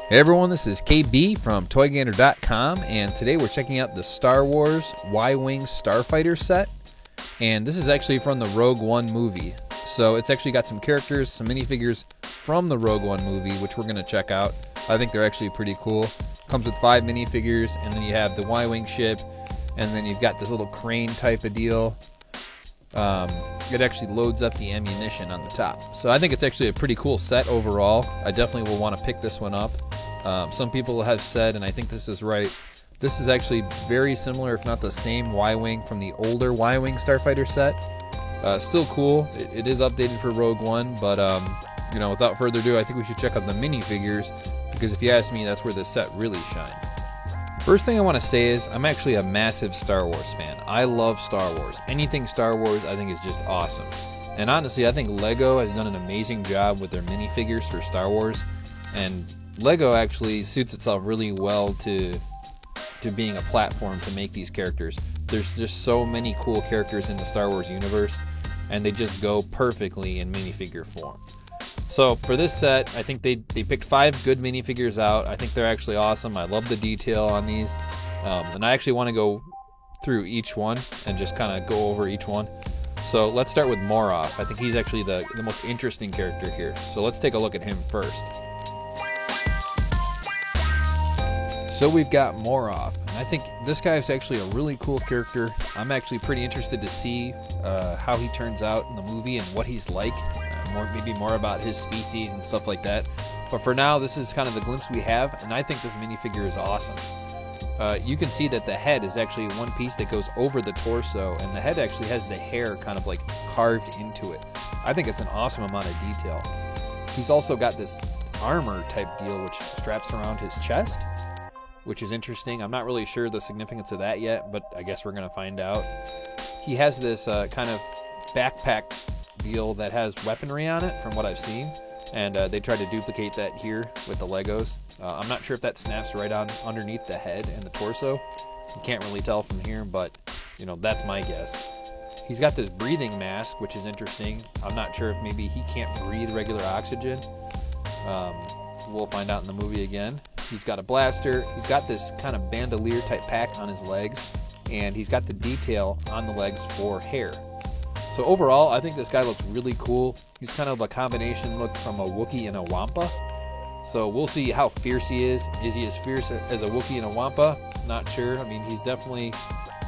Hey everyone, this is KB from ToyGander.com, and today we're checking out the Star Wars Y-Wing Starfighter set, and this is actually from the Rogue One movie. So it's actually got some characters, some minifigures from the Rogue One movie, which we're going to check out. I think they're actually pretty cool. Comes with 5 minifigures, and then you have the Y-Wing ship, and then you've got this little crane type of deal. It actually loads up the ammunition on the top. So I think it's actually a pretty cool set overall. I definitely will want to pick this one up. Some people have said, and I think this is right, this is actually very similar, if not the same Y-Wing from the older Y-Wing Starfighter set. Still cool. It is updated for Rogue One, but without further ado, I think we should check out the minifigures, because if you ask me, that's where this set really shines. First thing I want to say is I'm actually a massive Star Wars fan. I love Star Wars. Anything Star Wars I think is just awesome. And honestly, I think LEGO has done an amazing job with their minifigures for Star Wars. And LEGO actually suits itself really well to being a platform to make these characters. There's just so many cool characters in the Star Wars universe, and they just go perfectly in minifigure form. So for this set, I think they picked 5 good minifigures out. I think they're actually awesome. I love the detail on these. And I actually want to go through each one and just kind of go over each one. So let's start with Moroff. I think he's actually the most interesting character here. So let's take a look at him first. So we've got Moroff. And I think this guy is actually a really cool character. I'm actually pretty interested to see how he turns out in the movie and what he's like. Maybe more about his species and stuff like that. But for now, this is kind of the glimpse we have, and I think this minifigure is awesome. You can see that the head is actually one piece that goes over the torso, and the head actually has the hair kind of like carved into it. I think it's an awesome amount of detail. He's also got this armor type deal which straps around his chest, which is interesting. I'm not really sure the significance of that yet, but I guess we're going to find out. He has this kind of backpack deal that has weaponry on it from what I've seen, and they tried to duplicate that here with the Legos. I'm not sure if that snaps right on underneath the head and the torso. You can't really tell from here, but that's my guess. He's got this breathing mask, which is interesting. I'm not sure if maybe he can't breathe regular oxygen. We'll find out in the movie again. He's got a blaster. He's got this kind of bandolier type pack on his legs, and he's got the detail on the legs for hair. So overall, I think this guy looks really cool. He's kind of a combination look from a Wookiee and a Wampa. So we'll see how fierce he is. Is he as fierce as a Wookiee and a Wampa? Not sure. I mean, he's definitely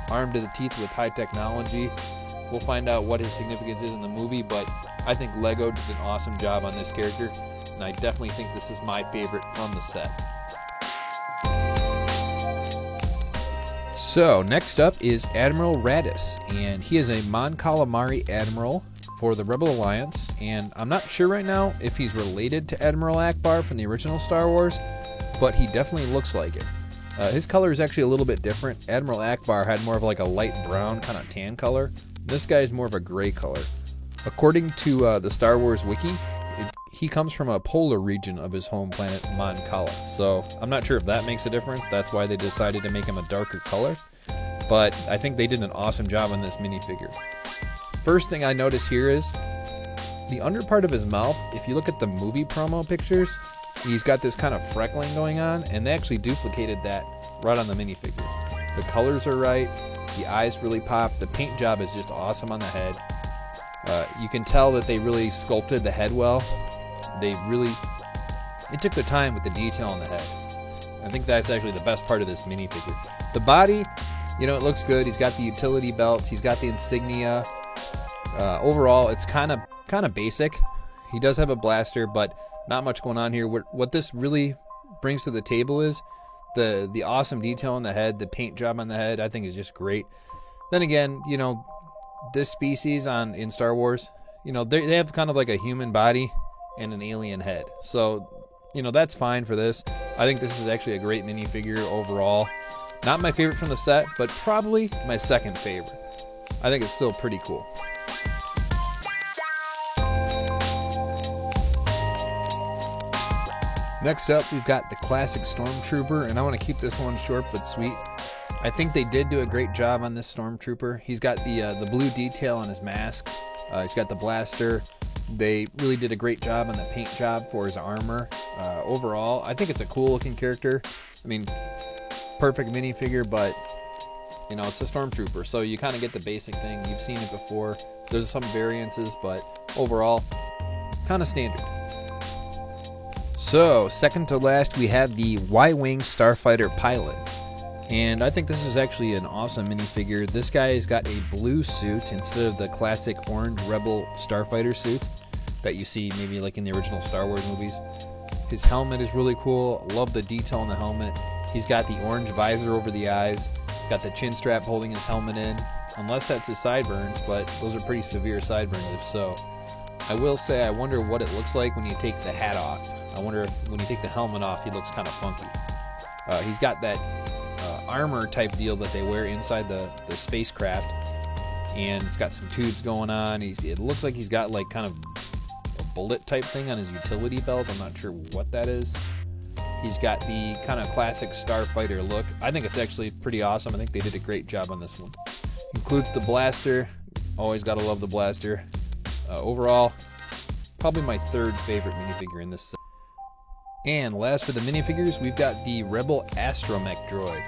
armed to the teeth with high technology. We'll find out what his significance is in the movie, but I think LEGO did an awesome job on this character, and I definitely think this is my favorite from the set. So, next up is Admiral Raddus, and he is a Mon Calamari Admiral for the Rebel Alliance, and I'm not sure right now if he's related to Admiral Ackbar from the original Star Wars, but he definitely looks like it. His color is actually a little bit different. Admiral Ackbar had more of like a light brown kind of tan color. This guy is more of a gray color. According to the Star Wars wiki, he comes from a polar region of his home planet, Mon Cala. So I'm not sure if that makes a difference. That's why they decided to make him a darker color. But I think they did an awesome job on this minifigure. First thing I notice here is the under part of his mouth. If you look at the movie promo pictures, he's got this kind of freckling going on, and they actually duplicated that right on the minifigure. The colors are right. The eyes really pop. The paint job is just awesome on the head. You can tell that they really sculpted the head well. It took their time with the detail on the head. I think that's actually the best part of this minifigure. The body, it looks good. He's got the utility belts. He's got the insignia. Overall, it's kind of basic. He does have a blaster, but not much going on here. What this really brings to the table is the awesome detail on the head, the paint job on the head. I think is just great. Then again, this species in Star Wars, they have kind of like a human body and an alien head. So, that's fine for this. I think this is actually a great minifigure overall. Not my favorite from the set, but probably my second favorite. I think it's still pretty cool. Next up, we've got the classic Stormtrooper, and I want to keep this one short but sweet. I think they did do a great job on this Stormtrooper. He's got the blue detail on his mask. He's got the blaster. They really did a great job on the paint job for his armor. Overall, I think it's a cool looking character. I mean, perfect minifigure, but you know, it's a Stormtrooper, so you kind of get the basic thing. You've seen it before. There's some variances, but overall, kind of standard. So, second to last, we have the Y-Wing Starfighter Pilot. And I think this is actually an awesome minifigure. This guy has got a blue suit instead of the classic orange Rebel Starfighter suit that you see maybe like in the original Star Wars movies. His helmet is really cool. Love the detail in the helmet. He's got the orange visor over the eyes. Got the chin strap holding his helmet in. Unless that's his sideburns, but those are pretty severe sideburns if so. I will say I wonder what it looks like when you take the hat off. I wonder if when you take the helmet off he looks kind of funky. He's got that armor type deal that they wear inside the spacecraft, and it's got some tubes going on. It looks like he's got like kind of a bullet type thing on his utility belt. I'm not sure what that is. He's got the kind of classic starfighter look. I think it's actually pretty awesome. I think they did a great job on this one. Includes the blaster. Always gotta love the blaster. Overall, probably my third favorite minifigure in this set. And last for the minifigures, we've got the Rebel Astromech droid.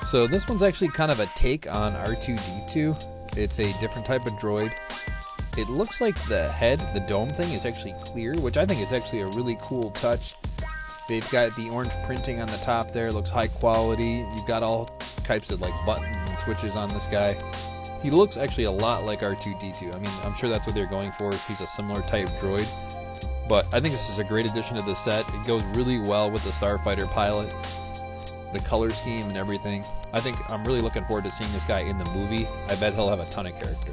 So this one's actually kind of a take on R2-D2. It's a different type of droid. It looks like the head, the dome thing, is actually clear, which I think is actually a really cool touch. They've got the orange printing on the top there. It looks high quality. You've got all types of like buttons and switches on this guy. He looks actually a lot like R2-D2. I mean, I'm sure that's what they're going for. He's a similar type droid. But I think this is a great addition to the set. It goes really well with the Starfighter Pilot, the color scheme and everything. I think I'm really looking forward to seeing this guy in the movie. I bet he'll have a ton of character.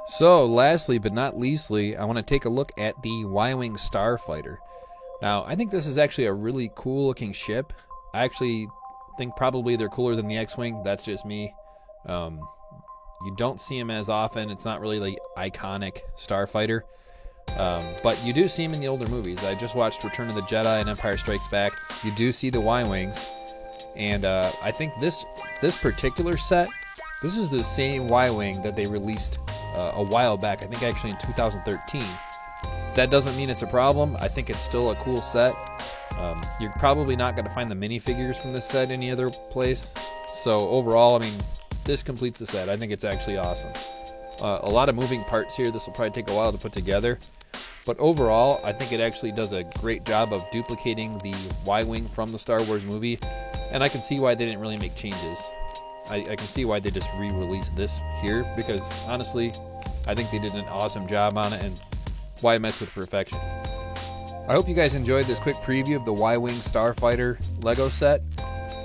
So, lastly but not leastly, I want to take a look at the Y-Wing Starfighter. Now, I think this is actually a really cool looking ship. I actually think probably they're cooler than the X-Wing. That's just me. You don't see him as often. It's not really the iconic Starfighter. But you do see him in the older movies. I just watched Return of the Jedi and Empire Strikes Back. You do see the Y-Wings. And I think this particular set, this is the same Y-Wing that they released a while back. I think actually in 2013. That doesn't mean it's a problem. I think it's still a cool set. You're probably not going to find the minifigures from this set any other place. So overall, I mean, this completes the set. I think it's actually awesome. A lot of moving parts here. This will probably take a while to put together. But overall, I think it actually does a great job of duplicating the Y-Wing from the Star Wars movie. And I can see why they didn't really make changes. I can see why they just re-released this here. Because honestly, I think they did an awesome job on it. And why mess with perfection? I hope you guys enjoyed this quick preview of the Y-Wing Starfighter Lego set.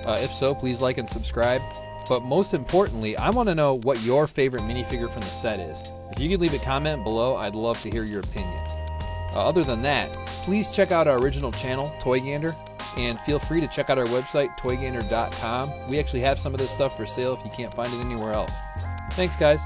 If so, please like and subscribe. But most importantly, I want to know what your favorite minifigure from the set is. If you could leave a comment below, I'd love to hear your opinion. Other than that, please check out our original channel, Toy Gander, and feel free to check out our website, toygander.com. We actually have some of this stuff for sale if you can't find it anywhere else. Thanks, guys.